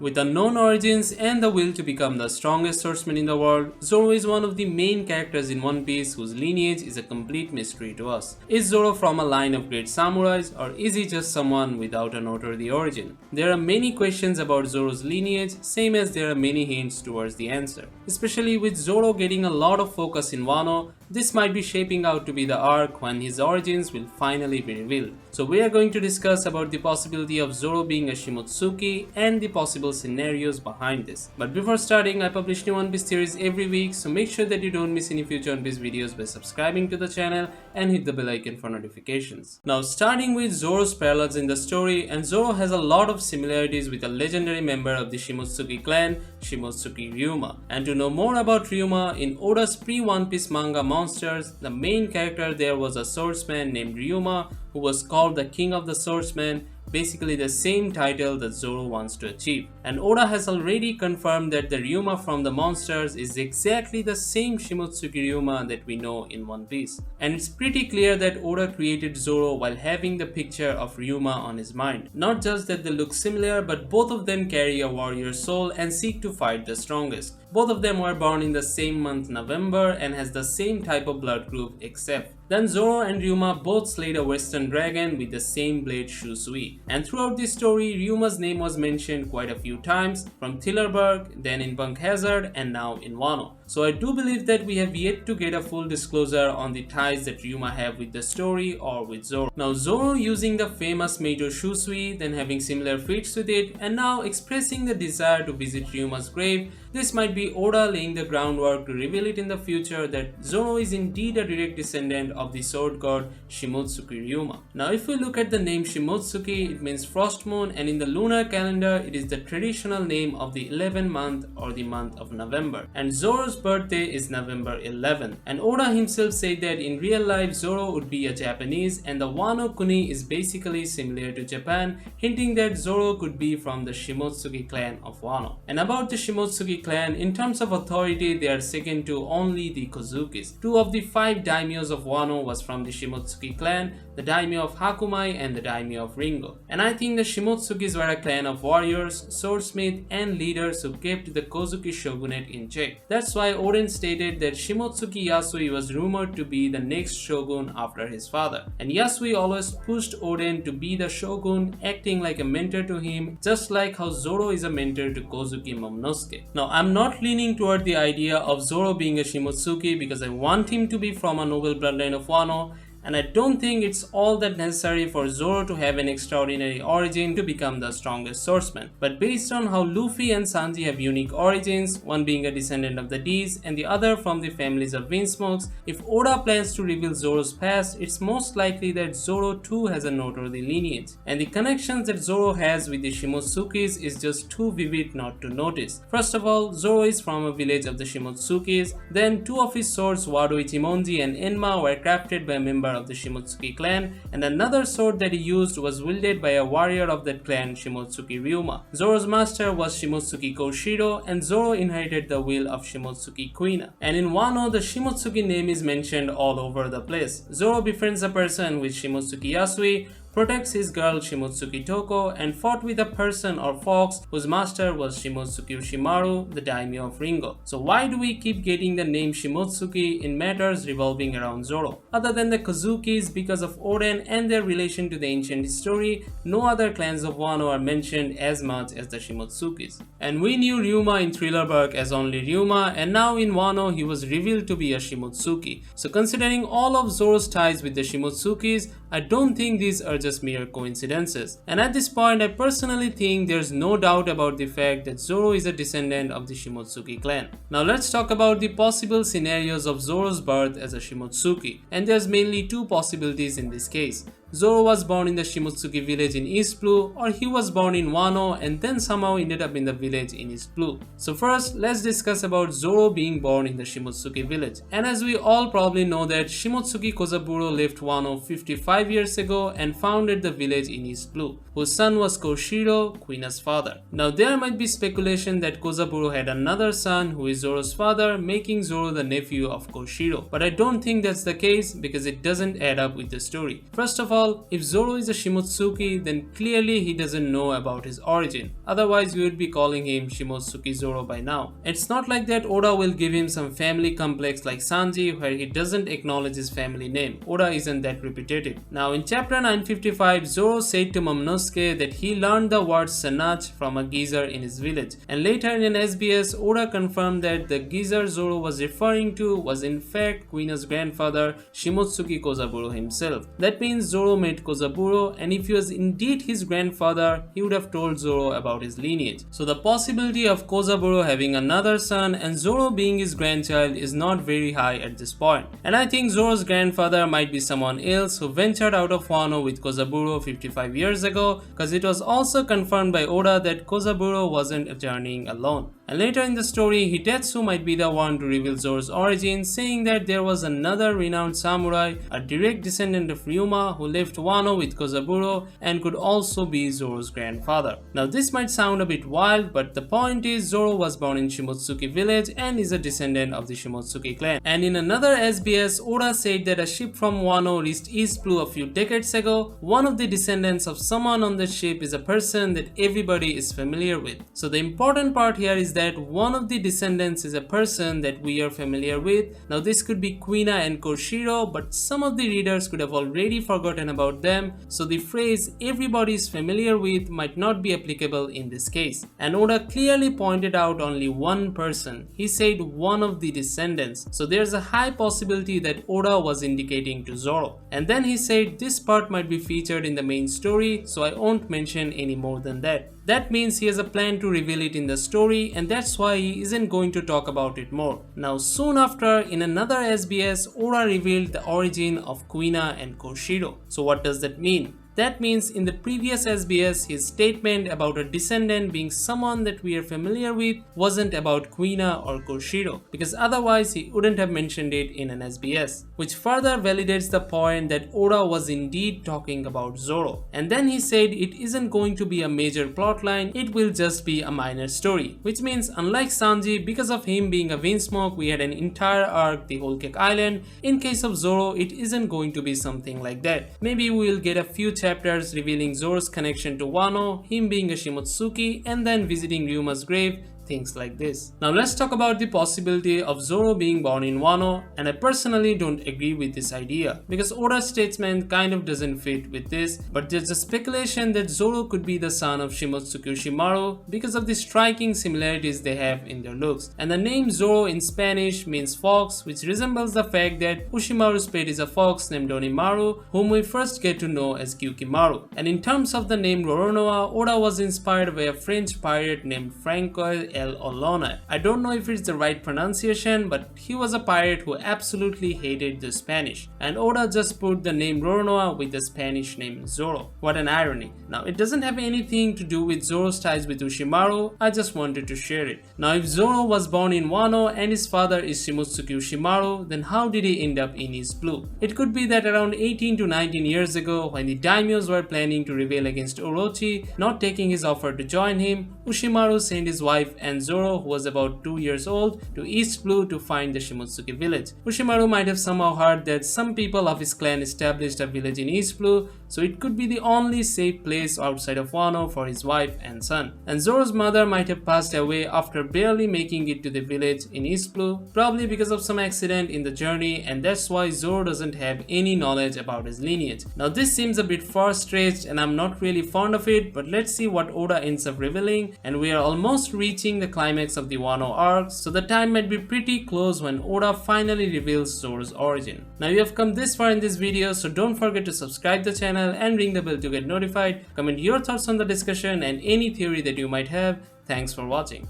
With unknown origins and the will to become the strongest swordsman in the world, Zoro is one of the main characters in One Piece whose lineage is a complete mystery to us. Is Zoro from a line of great samurais, or is he just someone without a noteworthy origin? There are many questions about Zoro's lineage, same as there are many hints towards the answer. Especially with Zoro getting a lot of focus in Wano, this might be shaping out to be the arc when his origins will finally be revealed. So we are going to discuss about the possibility of Zoro being a Shimotsuki and the possible scenarios behind this. But before starting, I publish new One Piece theories every week, so make sure that you don't miss any future One Piece videos by subscribing to the channel and hit the bell icon for notifications. Now starting with Zoro's parallels in the story, and Zoro has a lot of similarities with a legendary member of the Shimotsuki clan, Shimotsuki Ryuma. And to know more about Ryuma, in Oda's pre-One Piece manga Monsters, the main character there was a swordsman named Ryuma who was called the King of the Swordsmen, basically the same title that Zoro wants to achieve. And Oda has already confirmed that the Ryuma from the Monsters is exactly the same Shimotsuki Ryuma that we know in One Piece. And it's pretty clear that Oda created Zoro while having the picture of Ryuma on his mind. Not just that they look similar, but both of them carry a warrior soul and seek to fight the strongest. Both of them were born in the same month November and has the same type of blood group except. Then Zoro and Ryuma both slayed a western dragon with the same blade Shusui. And throughout this story, Ryuma's name was mentioned quite a few times, from Tillerberg, then in Bunk Hazard, and now in Wano. So I do believe that we have yet to get a full disclosure on the ties that Ryuma have with the story or with Zoro. Now Zoro using the famous Meito Shusui, then having similar feats with it, and now expressing the desire to visit Ryuma's grave. This might be Oda laying the groundwork to reveal it in the future that Zoro is indeed a direct descendant of the sword god Shimotsuki Ryuma. Now if we look at the name Shimotsuki, it means frost moon, and in the lunar calendar it is the traditional name of the 11th month or the month of November. And Zoro's birthday is November 11th. And Oda himself said that in real life Zoro would be a Japanese, and the Wano Kuni is basically similar to Japan, hinting that Zoro could be from the Shimotsuki clan of Wano. And about the Shimotsuki clan, in terms of authority they are second to only the Kozukis. 2 of the 5 daimyos of Wano was from the Shimotsuki clan, the daimyo of Hakumai and the daimyo of Ringo. And I think the Shimotsukis were a clan of warriors, swordsmiths and leaders who kept the Kozuki shogunate in check. That's why Oden stated that Shimotsuki Yasui was rumored to be the next shogun after his father. And Yasui always pushed Oden to be the shogun, acting like a mentor to him, just like how Zoro is a mentor to Kozuki Momonosuke. Now I'm not leaning toward the idea of Zoro being a Shimotsuki because I want him to be from a noble bloodline of Wano, and I don't think it's all that necessary for Zoro to have an extraordinary origin to become the strongest swordsman. But based on how Luffy and Sanji have unique origins, one being a descendant of the D's and the other from the families of Windsmokes, if Oda plans to reveal Zoro's past, it's most likely that Zoro too has a noteworthy lineage. And the connections that Zoro has with the Shimotsukis is just too vivid not to notice. First of all, Zoro is from a village of the Shimotsukis, then 2 of his swords, Wado Ichimonji and Enma, were crafted by a member of the Shimotsuki clan, and another sword that he used was wielded by a warrior of that clan, Shimotsuki Ryuma. Zoro's master was Shimotsuki Koshiro, and Zoro inherited the will of Shimotsuki Kuina. And in Wano, the Shimotsuki name is mentioned all over the place. Zoro befriends a person with Shimotsuki Yasui, protects his girl Shimotsuki Toko, and fought with a person or fox whose master was Shimotsuki Ushimaru, the daimyo of Ringo. So why do we keep getting the name Shimotsuki in matters revolving around Zoro? Other than the Kozukis, because of Oden and their relation to the ancient history, no other clans of Wano are mentioned as much as the Shimotsukis. And we knew Ryuma in Thriller Bark as only Ryuma, and now in Wano he was revealed to be a Shimotsuki. So considering all of Zoro's ties with the Shimotsukis, I don't think these are just mere coincidences. And at this point, I personally think there's no doubt about the fact that Zoro is a descendant of the Shimotsuki clan. Now let's talk about the possible scenarios of Zoro's birth as a Shimotsuki. And there's mainly 2 possibilities in this case. Zoro was born in the Shimotsuki village in East Blue, or he was born in Wano and then somehow ended up in the village in East Blue. So first, let's discuss about Zoro being born in the Shimotsuki village. And as we all probably know that Shimotsuki Kozaburo left Wano 55 years ago and founded the village in East Blue, whose son was Koshiro, Kuina's father. Now there might be speculation that Kozaburo had another son who is Zoro's father, making Zoro the nephew of Koshiro. But I don't think that's the case because it doesn't add up with the story. First of all, all, if Zoro is a Shimotsuki, then clearly he doesn't know about his origin. Otherwise, we would be calling him Shimotsuki Zoro by now. It's not like that Oda will give him some family complex like Sanji where he doesn't acknowledge his family name. Oda isn't that repetitive. Now in chapter 955, Zoro said to Momonosuke that he learned the word Sanach from a geezer in his village. And later in an SBS, Oda confirmed that the geezer Zoro was referring to was in fact Kuina's grandfather Shimotsuki Kozaburo himself. That means Zoro met Kozaburo, and if he was indeed his grandfather, he would have told Zoro about his lineage. So the possibility of Kozaburo having another son and Zoro being his grandchild is not very high at this point. And I think Zoro's grandfather might be someone else who ventured out of Wano with Kozaburo 55 years ago, because it was also confirmed by Oda that Kozaburo wasn't journeying alone. And later in the story, Hitetsu might be the one to reveal Zoro's origin, saying that there was another renowned samurai, a direct descendant of Ryuma, who left Wano with Kozaburo and could also be Zoro's grandfather. Now this might sound a bit wild, but the point is Zoro was born in Shimotsuki village and is a descendant of the Shimotsuki clan. And in another SBS, Oda said that a ship from Wano reached East Blue a few decades ago. One of the descendants of someone on the ship is a person that everybody is familiar with. So the important part here is that one of the descendants is a person that we are familiar with. Now this could be Kuina and Koshiro, but some of the readers could have already forgotten about them, so the phrase everybody is familiar with might not be applicable in this case. And Oda clearly pointed out only one person. He said one of the descendants, so there's a high possibility that Oda was indicating to Zoro. And then he said this part might be featured in the main story, so I won't mention any more than that. That means he has a plan to reveal it in the story, and that's why he isn't going to talk about it more. Now soon after, in another SBS, Oda revealed the origin of Kuina and Koshiro. So what does that mean? That means in the previous SBS, his statement about a descendant being someone that we are familiar with wasn't about Kuina or Koshiro, because otherwise he wouldn't have mentioned it in an SBS, which further validates the point that Oda was indeed talking about Zoro. And then he said it isn't going to be a major plotline, it will just be a minor story, which means unlike Sanji, because of him being a Windsmoke, we had an entire arc, the Whole Cake Island. In case of Zoro, it isn't going to be something like that. Maybe we will get a few chapters revealing Zoro's connection to Wano, him being a Shimotsuki, and then visiting Ryuma's grave, things like this. Now let's talk about the possibility of Zoro being born in Wano, and I personally don't agree with this idea because Oda's statement kind of doesn't fit with this, but there's a speculation that Zoro could be the son of Shimotsuki Ushimaru because of the striking similarities they have in their looks. And the name Zoro in Spanish means fox, which resembles the fact that Ushimaru's pet is a fox named Onimaru, whom we first get to know as Kyukimaru. And in terms of the name Roronoa, Oda was inspired by a French pirate named Francois El Olona. I don't know if it's the right pronunciation, but he was a pirate who absolutely hated the Spanish, and Oda just put the name Roronoa with the Spanish name Zoro. What an irony. Now it doesn't have anything to do with Zoro's ties with Ushimaru, I just wanted to share it. Now if Zoro was born in Wano and his father is Shimotsuki Ushimaru, then how did he end up in East Blue? It could be that around 18 to 19 years ago, when the daimyos were planning to rebel against Orochi, not taking his offer to join him, Ushimaru sent his wife and Zoro, who was about 2 years old, to East Blue to find the Shimotsuki village. Ushimaru might have somehow heard that some people of his clan established a village in East Blue, so it could be the only safe place outside of Wano for his wife and son. And Zoro's mother might have passed away after barely making it to the village in East Blue, probably because of some accident in the journey, and that's why Zoro doesn't have any knowledge about his lineage. Now this seems a bit far-stretched and I'm not really fond of it, but let's see what Oda ends up revealing, and we are almost reaching the climax of the Wano arc, so the time might be pretty close when Oda finally reveals Zoro's origin. Now you have come this far in this video, so don't forget to subscribe the channel and ring the bell to get notified. Comment your thoughts on the discussion and any theory that you might have. Thanks for watching.